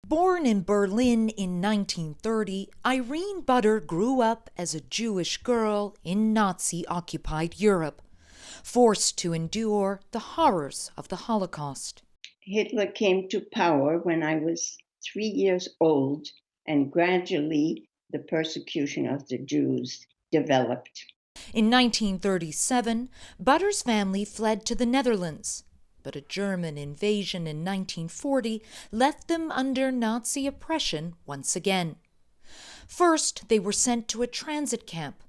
Born in Berlin in 1930, Irene Butter grew up as a Jewish girl in Nazi-occupied Europe, forced to endure the horrors of the Holocaust. Hitler came to power when I was 3 years old, and gradually the persecution of the Jews developed. In 1937, Butter's family fled to the Netherlands, but a German invasion in 1940 left them under Nazi oppression once again. First, they were sent to a transit camp,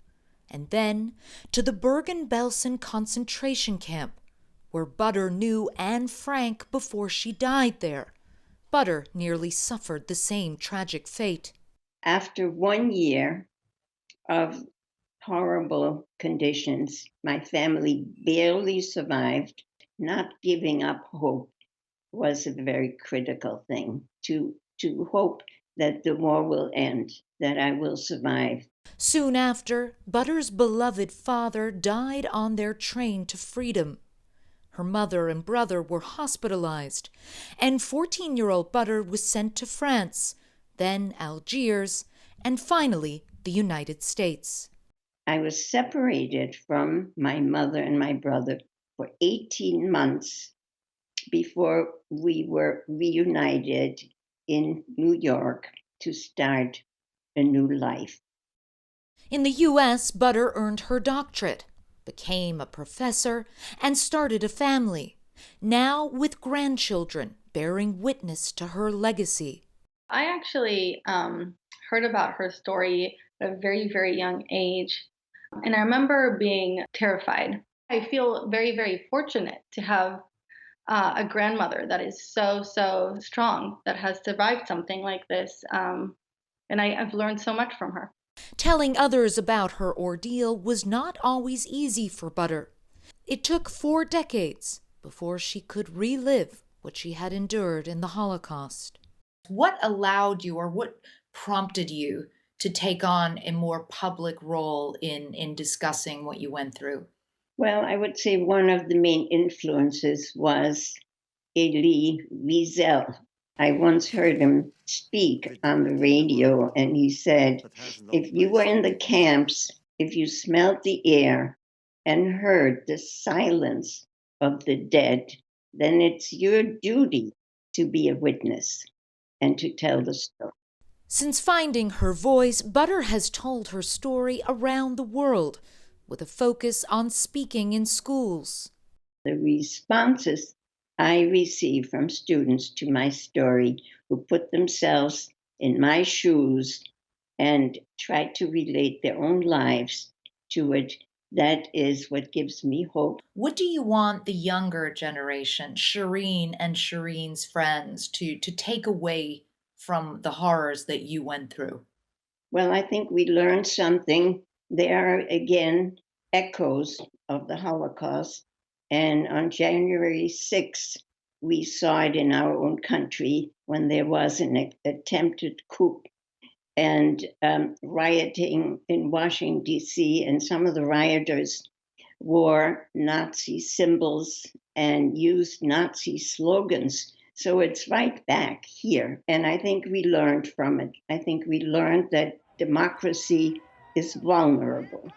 and then to the Bergen-Belsen concentration camp, where Butter knew Anne Frank before she died there. Butter nearly suffered the same tragic fate. After 1 year of horrible conditions, my family barely survived. Not giving up hope was a very critical thing, to hope that the war will end, that I will survive. Soon after, Butter's beloved father died on their train to freedom. Her mother and brother were hospitalized, and 14-year-old Butter was sent to France, then Algiers, and finally the United States. I was separated from my mother and my brother for 18 months before we were reunited in New York to start a new life. In the U.S., Butter earned her doctorate, became a professor, and started a family, now with grandchildren bearing witness to her legacy. I actually heard about her story at a very, very young age, and I remember being terrified. I feel very, very fortunate to have a grandmother that is so, so strong, that has survived something like this, and I've learned so much from her. Telling others about her ordeal was not always easy for Butter. It took 4 decades before she could relive what she had endured in the Holocaust. What allowed you, or what prompted you to take on a more public role in discussing what you went through? Well, I would say one of the main influences was Elie Wiesel. I once heard him speak on the radio, and he said, if you were in the camps, if you smelled the air and heard the silence of the dead, then it's your duty to be a witness and to tell the story. Since finding her voice, Butter has told her story around the world, with a focus on speaking in schools. The responses I receive from students to my story who put themselves in my shoes and try to relate their own lives to it, that is what gives me hope. What do you want the younger generation, Shireen and Shireen's friends, to take away from the horrors that you went through? Well, I think we learned something. There are, again, echoes of the Holocaust. And on January 6th, we saw it in our own country when there was an attempted coup and rioting in Washington, D.C., and some of the rioters wore Nazi symbols and used Nazi slogans. So it's right back here. And I think we learned from it. I think we learned that democracy is vulnerable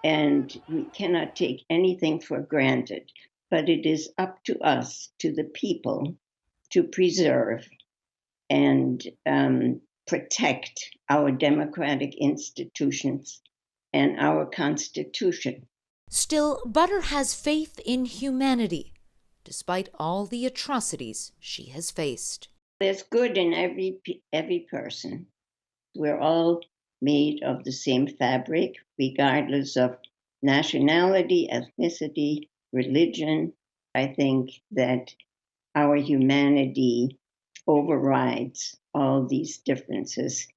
and we cannot take anything for granted. But it is up to us, to the people, to preserve and protect our democratic institutions and our Constitution. Still, Butter has faith in humanity, despite all the atrocities she has faced. There's good in every person. We're all made of the same fabric, regardless of nationality, ethnicity, religion. I think that our humanity overrides all these differences